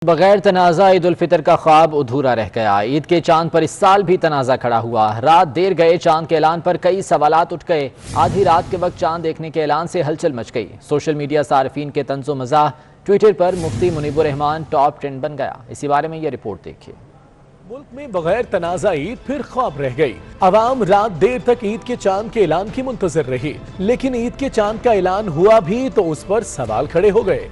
بغیر تنازع عید الفطر کا خواب ادھورا رہ گیا۔ عید کے چاند پر اس سال بھی تنازع کھڑا ہوا۔ رات دیر گئے چاند کے اعلان پر کئی سوالات اٹھ گئے۔ آدھی رات کے وقت چاند دیکھنے کے اعلان سے ہلچل مچ گئی۔ سوشل میڈیا صارفین کے طنز و مزاح، ٹویٹر پر مفتی منیب الرحمان ٹاپ ٹرینڈ بن گیا۔ اسی بارے میں یہ رپورٹ دیکھیے۔ ملک میں بغیر تنازع عید پھر خواب رہ گئی۔ عوام رات دیر تک عید کے چاند کے اعلان کی منتظر رہی، لیکن عید کے چاند کا اعلان ہوا بھی تو اس پر سوال کھڑے ہو گئے۔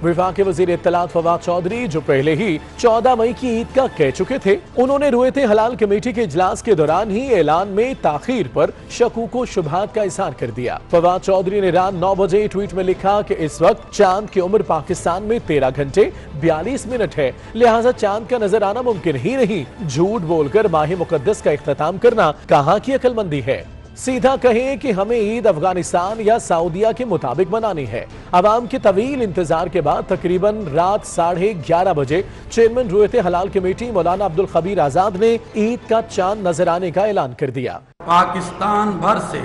وفاق کے وزیر اطلاعات فواد چودھری، جو پہلے ہی 14 مئی کی عید کا کہہ چکے تھے، انہوں نے رویت حلال کمیٹی کے اجلاس کے دوران ہی اعلان میں تاخیر پر شکوک و شبہات کا اظہار کر دیا۔ فواد چودھری نے رات 9 بجے ٹویٹ میں لکھا کہ اس وقت چاند کی عمر پاکستان میں 13 گھنٹے 42 منٹ ہے، لہٰذا چاند کا نظر آنا ممکن ہی نہیں۔ جھوٹ بول کر ماہ مقدس کا اختتام کرنا کہاں کی عقل مندی ہے؟ سیدھا کہیں کہ ہمیں عید افغانستان یا سعودیہ کے مطابق منانی ہے۔ عوام کے طویل انتظار کے بعد تقریباً رات 11:30 بجے چیئرمین رویت حلال کمیٹی مولانا عبدالخبیر آزاد نے عید کا چاند نظر آنے کا اعلان کر دیا۔ پاکستان بھر سے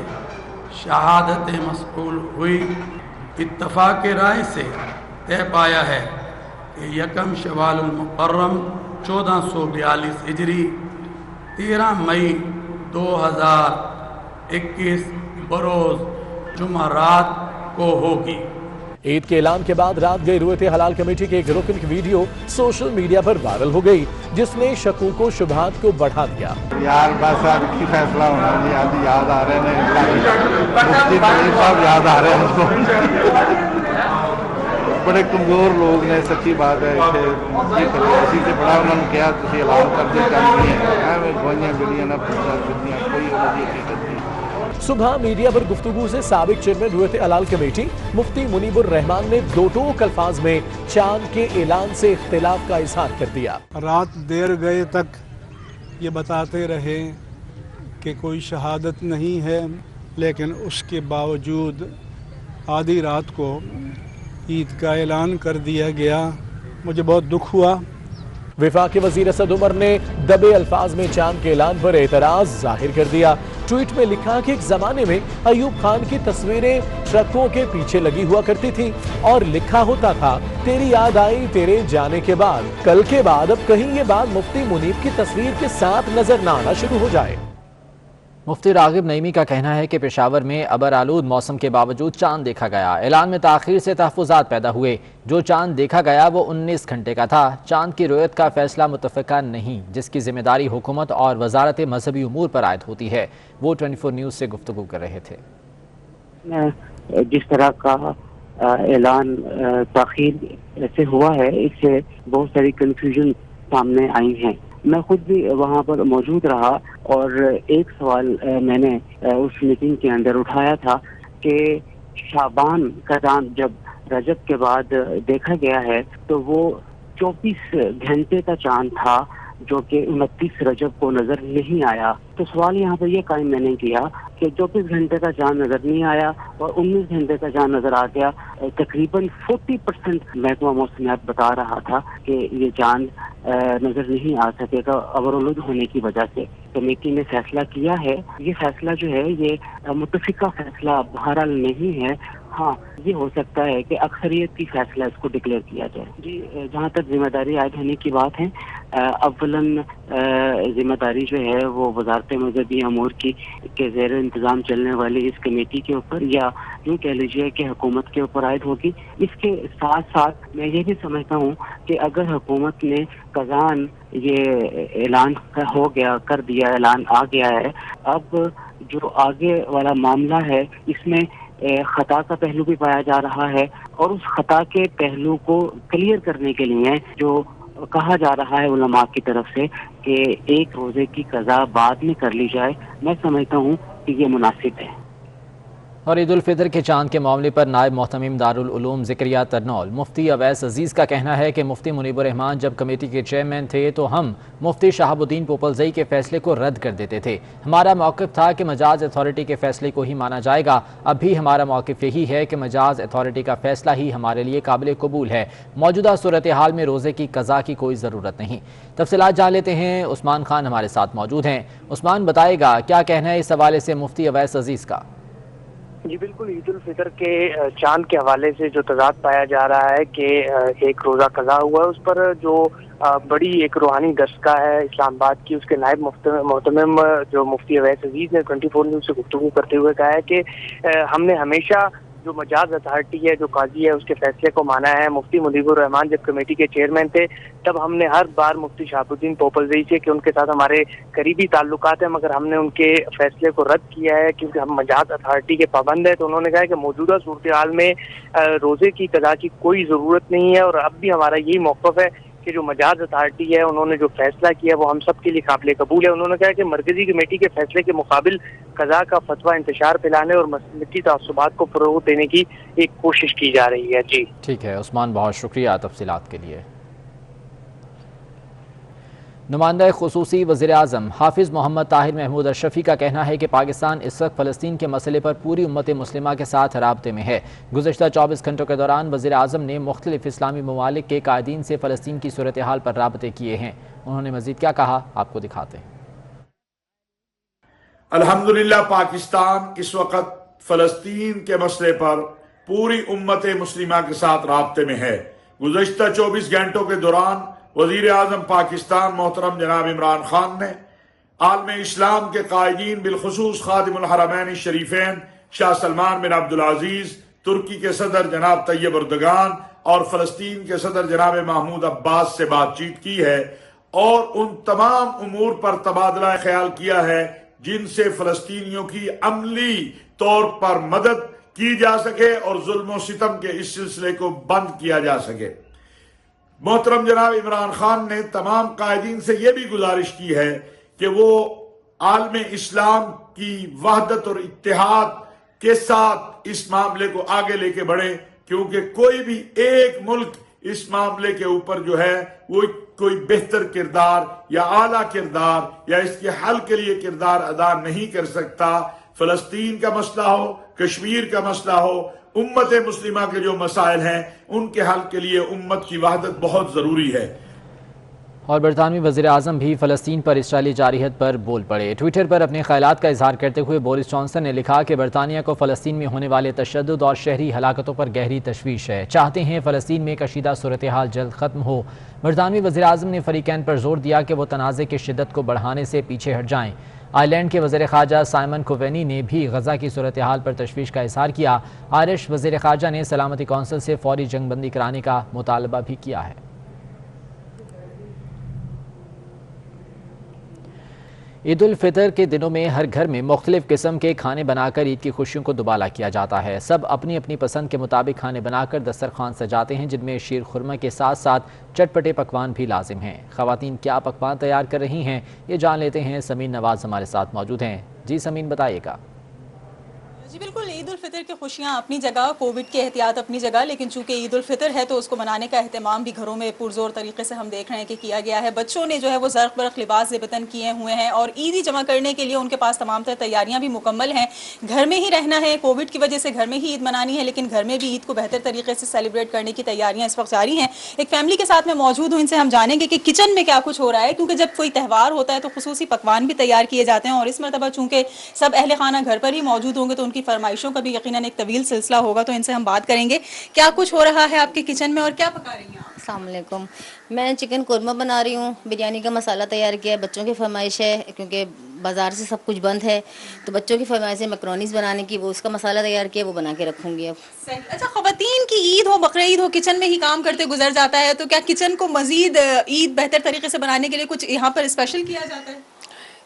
شہادتیں مسئول ہوئی، اتفاق رائے سے طے پایا ہے کہ 1 شوال المحرم 1442 ہجری 13 مئی 2021 بروز جمعرات کو ہوگی۔ عید کے اعلان کے بعد رات گئے رویت حلال کمیٹی کے ایک رکن کی ویڈیو سوشل میڈیا پر وائرل ہو گئی، جس نے شکوک و شبہات کو بڑھا دیا۔ یار بس اب کی فیصلہ ہونا جی، آج یاد آ رہے ہیں مفتی منیب صاحب یاد آ رہے ہیں۔ بڑے کمزور لوگ نے، سچی بات ہے، اسی سے بڑا انہوں نے کیا تھی اعلان کر دے کام نہیں ہے، گوئیاں گلیاں نہ پوچھنا کوئی حقیقت نہیں۔ صبح میڈیا پر گفتگو سے سابق چیئرمین رویت حلال کمیٹی مفتی منیب الرحمان نے دو ٹوک الفاظ میں چاند کے اعلان سے اختلاف کا اظہار کر دیا۔ رات دیر گئے تک یہ بتاتے رہے کہ کوئی شہادت نہیں ہے، لیکن اس کے باوجود آدھی رات کو عید کا اعلان کر دیا گیا۔ مجھے بہت دکھ ہوا۔ وفاق کے وزیر اسد عمر نے دبے الفاظ میں چاند کے اعلان پر اعتراض ظاہر کر دیا۔ ٹویٹ میں لکھا کہ ایک زمانے میں ایوب خان کی تصویریں ٹرکوں کے پیچھے لگی ہوا کرتی تھی اور لکھا ہوتا تھا تیری یاد آئی تیرے جانے کے بعد۔ کل کے بعد اب کہیں یہ بات مفتی منیب کی تصویر کے ساتھ نظر نہ آنا شروع ہو جائے۔ مفتی راغب نعیمی کا کہنا ہے کہ پشاور میں ابر آلود موسم کے باوجود چاند دیکھا گیا۔ اعلان میں تاخیر سے تحفظات پیدا ہوئے۔ جو چاند دیکھا گیا وہ 19 گھنٹے کا تھا۔ چاند کی رویت کا فیصلہ متفقہ نہیں، جس کی ذمہ داری حکومت اور وزارت مذہبی امور پر عائد ہوتی ہے۔ وہ 24 نیوز سے گفتگو کر رہے تھے۔ جس طرح کا اعلان تاخیر سے ہوا ہے، اس سے بہت ساری کنفیوژن سامنے آئی ہیں۔ میں خود بھی وہاں پر موجود رہا اور ایک سوال میں نے اس میٹنگ کے اندر اٹھایا تھا کہ شعبان کا چاند جب رجب کے بعد دیکھا گیا ہے تو وہ 24 گھنٹے کا چاند تھا، جو کہ 29 رجب کو نظر نہیں آیا۔ تو سوال یہاں پر یہ قائم میں نے کیا کہ 24 گھنٹے کا چاند نظر نہیں آیا اور 19 گھنٹے کا چاند نظر آ گیا۔ تقریباً 40% محکمہ موسمیات بتا رہا تھا کہ یہ چاند نظر نہیں آ سکے گا ابرالود ہونے کی وجہ سے۔ کمیٹی نے فیصلہ کیا ہے، یہ فیصلہ جو ہے یہ متفقہ فیصلہ بہرحال نہیں ہے۔ ہاں، یہ ہو سکتا ہے کہ اکثریت کی فیصلہ اس کو ڈکلیئر کیا جائے۔ جی، جہاں تک ذمہ داری عائد ہونے کی بات ہے، اولاً ذمہ داری جو ہے وہ وزارت مذہبی امور کی کے زیر انتظام چلنے والی اس کمیٹی کے اوپر، یا یوں کہہ لیجیے کہ حکومت کے اوپر عائد ہوگی۔ اس کے ساتھ ساتھ میں یہ بھی سمجھتا ہوں کہ اگر حکومت نے قضاً یہ اعلان کر دیا، اعلان آ گیا ہے، اب جو آگے والا معاملہ ہے اس میں خطا کا پہلو بھی پایا جا رہا ہے، اور اس خطا کے پہلو کو کلیئر کرنے کے لیے جو کہا جا رہا ہے علماء کی طرف سے کہ ایک روزے کی قضا بعد میں کر لی جائے، میں سمجھتا ہوں کہ یہ مناسب ہے۔ اور عید الفطر کے چاند کے معاملے پر نائب محتمم دارالعلوم ذکریہ ترنول مفتی اویس عزیز کا کہنا ہے کہ مفتی منیب الرحمان جب کمیٹی کے چیئرمین تھے تو ہم مفتی شہاب الدین پوپلزئی کے فیصلے کو رد کر دیتے تھے۔ ہمارا موقف تھا کہ مجاز اتھارٹی کے فیصلے کو ہی مانا جائے گا۔ اب بھی ہمارا موقف یہی ہے کہ مجاز اتھارٹی کا فیصلہ ہی ہمارے لیے قابل قبول ہے۔ موجودہ صورتحال میں روزے کی قضا کی کوئی ضرورت نہیں۔ تفصیلات جان لیتے ہیں، عثمان خان ہمارے ساتھ موجود ہیں۔ عثمان، بتائے گا کیا کہنا ہے اس حوالے سے مفتی اویس عزیز کا؟ جی بالکل، عید الفطر کے چاند کے حوالے سے جو تضاد پایا جا رہا ہے کہ ایک روزہ قضا ہوا ہے، اس پر جو بڑی ایک روحانی دستگاہ ہے اسلام آباد کی، اس کے نائب محتمم جو مفتی اویس عزیز نے 24 نیوز سے گفتگو کرتے ہوئے کہا ہے کہ ہم نے ہمیشہ جو مجاز اتھارٹی ہے، جو قاضی ہے، اس کے فیصلے کو مانا ہے۔ مفتی منیب الرحمان جب کمیٹی کے چیئرمین تھے تب ہم نے ہر بار مفتی شہاب الدین پوپلزئی سے کہ ان کے ساتھ ہمارے قریبی تعلقات ہیں، مگر ہم نے ان کے فیصلے کو رد کیا ہے کیونکہ ہم مجاز اتھارٹی کے پابند ہیں۔ تو انہوں نے کہا کہ موجودہ صورتحال میں روزے کی قضا کی کوئی ضرورت نہیں ہے، اور اب بھی ہمارا یہی موقف ہے کہ جو مجاز اتھارٹی ہے انہوں نے جو فیصلہ کیا وہ ہم سب کے لیے قابل قبول ہے۔ انہوں نے کہا کہ مرکزی کمیٹی کے فیصلے کے مقابل قضا کا فتویٰ انتشار پھیلانے اور مسلکی تعصبات کو فروغ دینے کی ایک کوشش کی جا رہی ہے۔ جی ٹھیک ہے عثمان، بہت شکریہ تفصیلات کے لیے۔ نمائندہ خصوصی وزیراعظم حافظ محمد طاہر محمود اشرفی کا کہنا ہے کہ پاکستان اس وقت فلسطین کے مسئلے پر پوری امت مسلمہ کے ساتھ رابطے میں ہے۔ گزشتہ 24 گھنٹوں کے دوران وزیراعظم نے مختلف اسلامی ممالک کے قائدین سے فلسطین کی صورتحال پر رابطے کیے ہیں۔ انہوں نے مزید کیا کہا، آپ کو دکھاتے ہیں۔ الحمدللہ پاکستان اس وقت فلسطین کے مسئلے پر پوری امت مسلمہ کے ساتھ رابطے میں ہے۔ گزشتہ 24 گھنٹوں کے دوران وزیر اعظم پاکستان محترم جناب عمران خان نے عالم اسلام کے قائدین بالخصوص خادم الحرمین الشریفین شاہ سلمان بن عبدالعزیز، ترکی کے صدر جناب طیب اردگان اور فلسطین کے صدر جناب محمود عباس سے بات چیت کی ہے اور ان تمام امور پر تبادلہ خیال کیا ہے جن سے فلسطینیوں کی عملی طور پر مدد کی جا سکے اور ظلم و ستم کے اس سلسلے کو بند کیا جا سکے۔ محترم جناب عمران خان نے تمام قائدین سے یہ بھی گزارش کی ہے کہ وہ عالم اسلام کی وحدت اور اتحاد کے ساتھ اس معاملے کو آگے لے کے بڑھیں، کیونکہ کوئی بھی ایک ملک اس معاملے کے اوپر جو ہے وہ کوئی بہتر کردار یا اعلیٰ کردار یا اس کے حل کے لیے کردار ادا نہیں کر سکتا۔ فلسطین کا مسئلہ ہو، کشمیر کا مسئلہ ہو، امت مسلمہ کے جو مسائل ہیں ان کے حل کے لیے امت کی وحدت بہت ضروری ہے۔ اور برطانوی وزیر اعظم بھی فلسطین پر اسرائیلی جارحیت پر بول پڑے۔ ٹویٹر پر اپنے خیالات کا اظہار کرتے ہوئے بورس جانسن نے لکھا کہ برطانیہ کو فلسطین میں ہونے والے تشدد اور شہری ہلاکتوں پر گہری تشویش ہے، چاہتے ہیں فلسطین میں کشیدہ صورتحال جلد ختم ہو۔ برطانوی وزیر اعظم نے فریقین پر زور دیا کہ وہ تنازع کی شدت کو بڑھانے سے پیچھے ہٹ جائیں۔ آئرلینڈ کے وزیر خارجہ سائمن کووینی نے بھی غزہ کی صورتحال پر تشویش کا اظہار کیا۔ آئرش وزیر خارجہ نے سلامتی کونسل سے فوری جنگ بندی کرانے کا مطالبہ بھی کیا ہے۔ عید الفطر کے دنوں میں ہر گھر میں مختلف قسم کے کھانے بنا کر عید کی خوشیوں کو دوبالا کیا جاتا ہے۔ سب اپنی اپنی پسند کے مطابق کھانے بنا کر دسترخوان سجاتے ہیں، جن میں شیر خورما کے ساتھ ساتھ چٹپٹے پکوان بھی لازم ہیں۔ خواتین کیا پکوان تیار کر رہی ہیں یہ جان لیتے ہیں، سمین نواز ہمارے ساتھ موجود ہیں۔ جی سمین، بتائیے گا۔ جی بالکل، عید الفطر کی خوشیاں اپنی جگہ، کووڈ کے احتیاط اپنی جگہ، لیکن چونکہ عید الفطر ہے تو اس کو منانے کا اہتمام بھی گھروں میں پرزور طریقے سے ہم دیکھ رہے ہیں کہ کیا گیا ہے۔ بچوں نے جو ہے وہ زرق برق لباس زیبتن کیے ہوئے ہیں اور عیدی جمع کرنے کے لیے ان کے پاس تمام تر تیاریاں بھی مکمل ہیں۔ گھر میں ہی رہنا ہے، کووڈ کی وجہ سے گھر میں ہی عید منانی ہے، لیکن گھر میں بھی عید کو بہتر طریقے سے سیلیبریٹ کرنے کی تیاریاں اس وقت جاری ہیں۔ ایک فیملی کے ساتھ میں موجود ہوں، ان سے ہم جانیں گے کہ کچن میں کیا کچھ ہو رہا ہے، کیونکہ جب کوئی تہوار ہوتا ہے تو خصوصی پکوان بھی تیار کیے جاتے ہیں اور اس مرتبہ چونکہ سب اہل خانہ گھر پر ہی موجود ہوں گے تو ان کی فرمائشوں کا بھی یقیناً ایک طویل سلسلہ ہوگا، تو ان سے ہم بات کریں گے کیا کچھ ہو رہا ہے آپ کے کچن میں اور کیا پکا رہی ہیں آپ؟ السلام علیکم، میں چکن قورمہ بنا رہی ہوں، بریانی کا مسالہ تیار کیا ہے، بچوں کی فرمائش ہے کیونکہ بازار سے سب کچھ بند ہے تو بچوں کی فرمائش ہے میکرونیز بنانے کی، وہ اس کا مسالہ تیار کیا وہ بنا کے رکھوں گی اب۔ اچھا، خواتین کی عید ہو، بقرعید ہو، کچن میں ہی کام کرتے گزر جاتا ہے، تو کیا کچن کو مزید عید بہتر طریقے سے بنانے کے لیے کچھ یہاں پر اسپیشل کیا جاتا ہے؟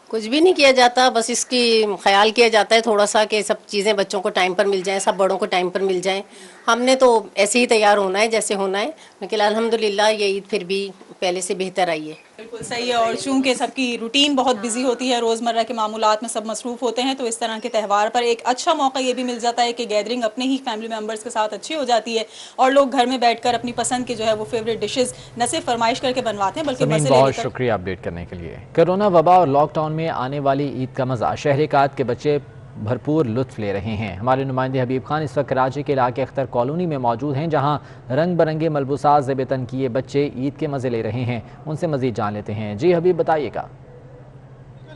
کچھ بھی نہیں کیا جاتا، بس اس کی خیال کیا جاتا ہے تھوڑا سا کہ سب چیزیں بچوں کو ٹائم پر مل جائیں، سب بڑوں کو ٹائم پر مل جائیں۔ ہم نے تو ایسے ہی تیار ہونا ہے جیسے ہونا ہے، لیکن الحمدللہ یہ عید پھر بھی پہلے سے بہتر آئی ہے۔ بالکل صحیح ہے، اور چونکہ سب کی روٹین بہت بزی ہوتی ہے، روزمرہ کے معمولات میں سب مصروف ہوتے ہیں، تو اس طرح کے تہوار پر ایک اچھا موقع یہ بھی مل جاتا ہے کہ گیدرنگ اپنے ہی فیملی ممبرس کے ساتھ اچھی ہو جاتی ہے اور لوگ گھر میں بیٹھ کر اپنی پسند کی جو ہے وہ فیوریٹ ڈشز نہ صرف فرمائش کر کے بنواتے ہیں بلکہ مزے بہت شکریہ اپڈیٹ کرنے کے لیے۔ کورونا وبا اور لاک ڈاؤن میں آنے والی عید کا مزہ شہر کات کے بچے بھرپور لطف لے رہے ہیں۔ ہمارے نمائندے حبیب خان اس وقت کراچی کے علاقے اختر کالونی میں موجود ہیں، جہاں رنگ برنگے ملبوسات زیب تن کیے بچے عید کے مزے لے رہے ہیں۔ ان سے مزید جان لیتے ہیں۔ جی حبیب، بتائیے گا۔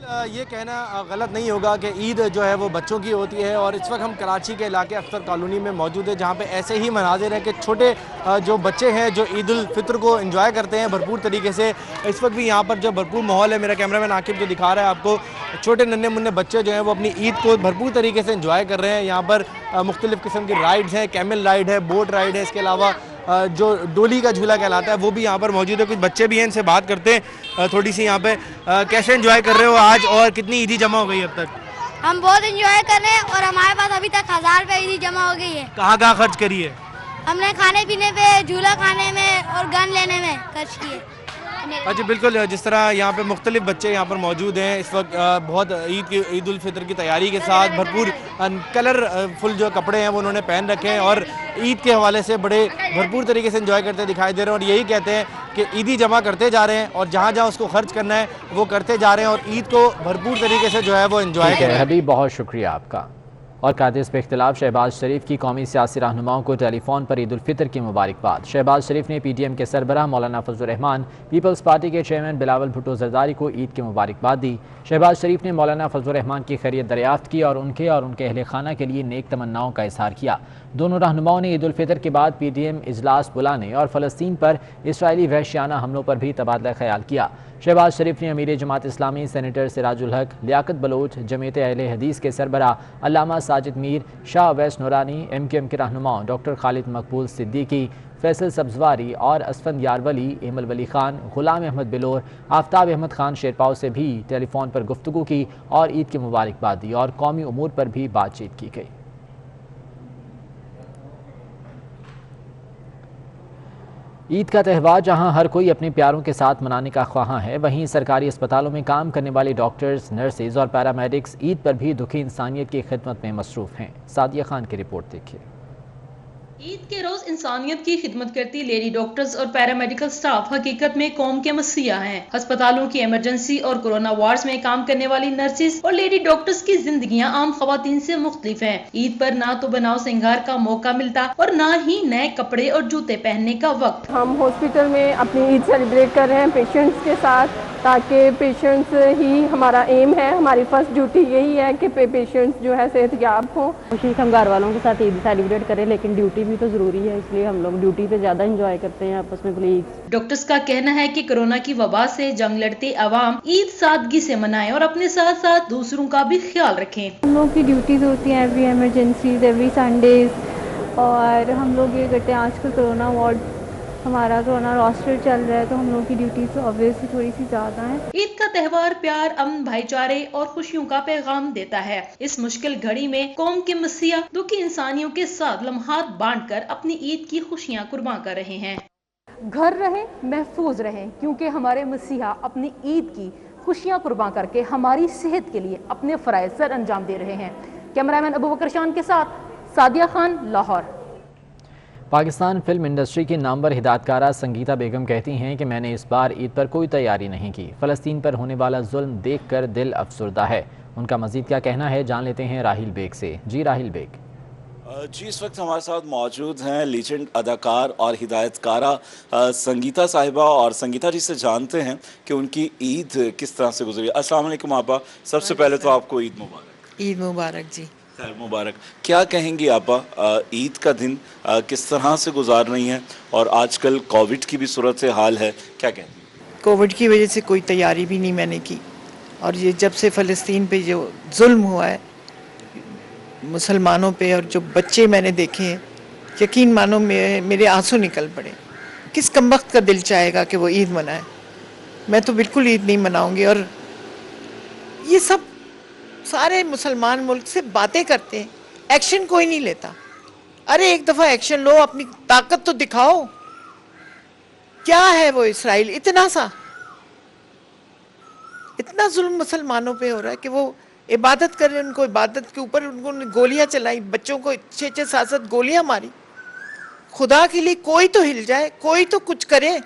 یہ کہنا غلط نہیں ہوگا کہ عید جو ہے وہ بچوں کی ہوتی ہے، اور اس وقت ہم کراچی کے علاقے افسر کالونی میں موجود ہیں جہاں پہ ایسے ہی مناظر ہیں کہ چھوٹے جو بچے ہیں جو عید الفطر کو انجوائے کرتے ہیں بھرپور طریقے سے. اس وقت بھی یہاں پر جو بھرپور ماحول ہے، میرا کیمرہ مین عاقب جو دکھا رہا ہے آپ کو، چھوٹے ننھے منھے بچے جو ہیں وہ اپنی عید کو بھرپور طریقے سے انجوائے کر رہے ہیں. یہاں پر مختلف قسم کی رائڈز ہیں، کیمل رائڈ ہے، بوٹ رائڈ ہے، اس کے علاوہ جو ڈولی کا جھولا کہلاتا ہے وہ بھی یہاں پر موجود ہے. کچھ بچے بھی ہیں، ان سے بات کرتے ہیں تھوڑی سی. یہاں پہ کیسے انجوائے کر رہے ہو آج، اور کتنی عیدی جمع ہو گئی اب تک؟ ہم بہت انجوائے کر رہے ہیں اور ہمارے پاس ابھی تک 1000 روپے عیدی جمع ہو گئی ہے. کہاں خرچ کری ہے؟ ہم نے کھانے پینے پہ، جھولا کھانے میں اور گن لینے میں خرچ کیے. جی بالکل، جس طرح یہاں پہ مختلف بچے یہاں پر موجود ہیں اس وقت، بہت عید الفطر کی تیاری کے ساتھ بھرپور کلر فل جو کپڑے ہیں وہ انہوں نے پہن رکھے ہیں، اور عید کے حوالے سے بڑے بھرپور طریقے سے انجوائے کرتے دکھائی دے رہے ہیں. اور یہی کہتے ہیں کہ عیدی جمع کرتے جا رہے ہیں، اور جہاں جہاں اس کو خرچ کرنا ہے وہ کرتے جا رہے ہیں، اور عید کو بھرپور طریقے سے جو ہے وہ انجوائے کر رہے ہیں. حبیب بہت شکریہ آپ کا. اور قادس پہ اختلاف، شہباز شریف کی قومی سیاسی رہنماؤں کو ٹیلی فون پر عید الفطر کی مبارکباد. شہباز شریف نے پی ٹی ایم کے سربراہ مولانا فضل الرحمان، پیپلز پارٹی کے چیئرمین بلاول بھٹو زرداری کو عید کی مبارکباد دی. شہباز شریف نے مولانا فضل الرحمان کی خیریت دریافت کی اور ان کے اہل خانہ کے لیے نیک تمناؤں کا اظہار کیا. دونوں رہنماؤں نے عید الفطر کے بعد پی ٹی ایم اجلاس بلانے اور فلسطین پر اسرائیلی وحشیانہ حملوں پر بھی تبادلہ خیال کیا. شہباز شریف نے امیر جماعت اسلامی سینیٹر سراج الحق، لیاقت بلوچ، جمعیت اہل حدیث کے سربراہ علامہ ساجد میر، شاہ اویس نورانی، ایم کیو ایم کے رہنماؤں ڈاکٹر خالد مقبول صدیقی، فیصل سبزواری اور اسفند یارولی، ایمل ولی خان، غلام احمد بلور، آفتاب احمد خان شیرپاؤ سے بھی ٹیلی فون پر گفتگو کی اور عید کی مبارکباد دی، اور قومی امور پر بھی بات چیت کی گئی. عید کا تہوار جہاں ہر کوئی اپنے پیاروں کے ساتھ منانے کا خواہاں ہے، وہیں سرکاری اسپتالوں میں کام کرنے والے ڈاکٹرز، نرسز اور پیرامیڈکس عید پر بھی دکھی انسانیت کی خدمت میں مصروف ہیں. سعدیہ خان کی رپورٹ دیکھیے. عید کے روز انسانیت کی خدمت کرتی لیڈی ڈاکٹرز اور پیرامیڈیکل سٹاف حقیقت میں قوم کے مسیحا ہیں. ہسپتالوں کی ایمرجنسی اور کورونا وارڈز میں کام کرنے والی نرسز اور لیڈی ڈاکٹرز کی زندگیاں عام خواتین سے مختلف ہیں. عید پر نہ تو بناؤ سنگار کا موقع ملتا اور نہ ہی نئے کپڑے اور جوتے پہننے کا وقت. ہم ہاسپٹل میں اپنی عید سیلیبریٹ کر رہے ہیں پیشنٹس کے ساتھ، تاکہ پیشنٹس ہی ہمارا ایم ہے، ہماری فرسٹ ڈیوٹی یہی ہے کہ پیشنٹس جو ہے صحت یاب ہوں. کوشش ہم گھر والوں کے ساتھ عید سیلیبریٹ کریں، لیکن ڈیوٹی بھی تو ضروری ہے، اس لیے ہم لوگ ڈیوٹی پہ زیادہ انجوائے کرتے ہیں آپس میں. پلیز ڈاکٹرز کا کہنا ہے کہ کورونا کی وبا سے جنگ لڑتے عوام عید سادگی سے منائیں اور اپنے ساتھ ساتھ دوسروں کا بھی خیال رکھیں. ہم لوگ کی ڈیوٹیز ہوتی ہیں ایوری ایمرجنسیز، ایوری سنڈیز، اور ہم لوگ یہ کرتے ہیں. آج کل کورونا وارڈ ہمارا کورونا راسٹر چل رہا ہے، تو ہم لوگ کی ڈیوٹیز آبویسلی تھوڑی سی زیادہ ہیں. عید کا تہوار پیار، امن، بھائی چارے اور خوشیوں کا پیغام دیتا ہے. اس مشکل گھڑی میں قوم کے مسیحا دکھی انسانیوں کے ساتھ لمحات بانٹ کر اپنی عید کی خوشیاں قربان کر رہے ہیں. گھر رہیں، محفوظ رہیں، کیونکہ ہمارے مسیحا اپنی عید کی خوشیاں قربان کر کے ہماری صحت کے لیے اپنے فرائض سر انجام دے رہے ہیں. کیمرہ مین ابو بکر شان کے ساتھ سعدیہ خان، لاہور. پاکستان فلم انڈسٹری کی نامور ہدایت کارہ سنگیتا بیگم کہتی ہیں کہ میں نے اس بار عید پر کوئی تیاری نہیں کی. فلسطین پر ہونے والا ظلم دیکھ کر دل افسردہ ہے. ان کا مزید کیا کہنا ہے، جان لیتے ہیں راہیل بیگ سے. جی راہیل بیگ. جی اس وقت ہمارے ساتھ موجود ہیں لیجنڈ اداکار اور ہدایت کارہ سنگیتا صاحبہ، اور سنگیتا جی سے جانتے ہیں کہ ان کی عید کس طرح سے گزری. السلام علیکم آپا. سب سے پہلے تو آپ کو عید مبارک. عید مبارک جی. خیر مبارک. کیا کہیں گی آپا، عید کا دن کس طرح سے گزار رہی ہیں، اور آج کل کووڈ کی بھی صورت حال ہے، کیا کہتی ہیں؟ کووڈ کی وجہ سے کوئی تیاری بھی نہیں میں نے کی، اور یہ جب سے فلسطین پہ جو ظلم ہوا ہے مسلمانوں پہ، اور جو بچے میں نے دیکھے ہیں، یقین مانو میرے آنسو نکل پڑے. کس کمبخت کا دل چاہے گا کہ وہ عید منائے؟ میں تو بالکل عید نہیں مناؤں گی. اور یہ سب سارے مسلمان ملک سے باتیں کرتے ہیں، ایکشن کوئی نہیں لیتا. ارے ایک دفعہ ایکشن لو، اپنی طاقت تو دکھاؤ. کیا ہے وہ اسرائیل اتنا ظلم مسلمانوں پہ ہو رہا ہے کہ وہ عبادت کر رہے ہیں، ان کو عبادت کے اوپر ان کو گولیاں چلائی، بچوں کو 6 7 گولیاں ماری. خدا کے لیے کوئی تو ہل جائے، کوئی تو کچھ کرے.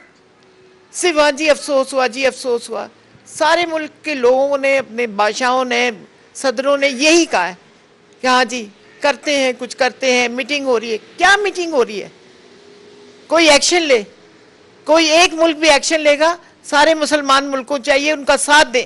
صرف ہاں جی افسوس ہوا، جی افسوس ہوا. سارے ملک کے لوگوں نے، اپنے بادشاہوں نے، صدروں نے یہی کہا ہے کہ ہاں جی کرتے ہیں، کچھ کرتے ہیں. میٹنگ ہو رہی ہے. کیا میٹنگ ہو رہی ہے؟ کوئی ایکشن لے. کوئی ایک ملک بھی ایکشن لے گا، سارے مسلمان ملکوں چاہیے ان کا ساتھ دیں.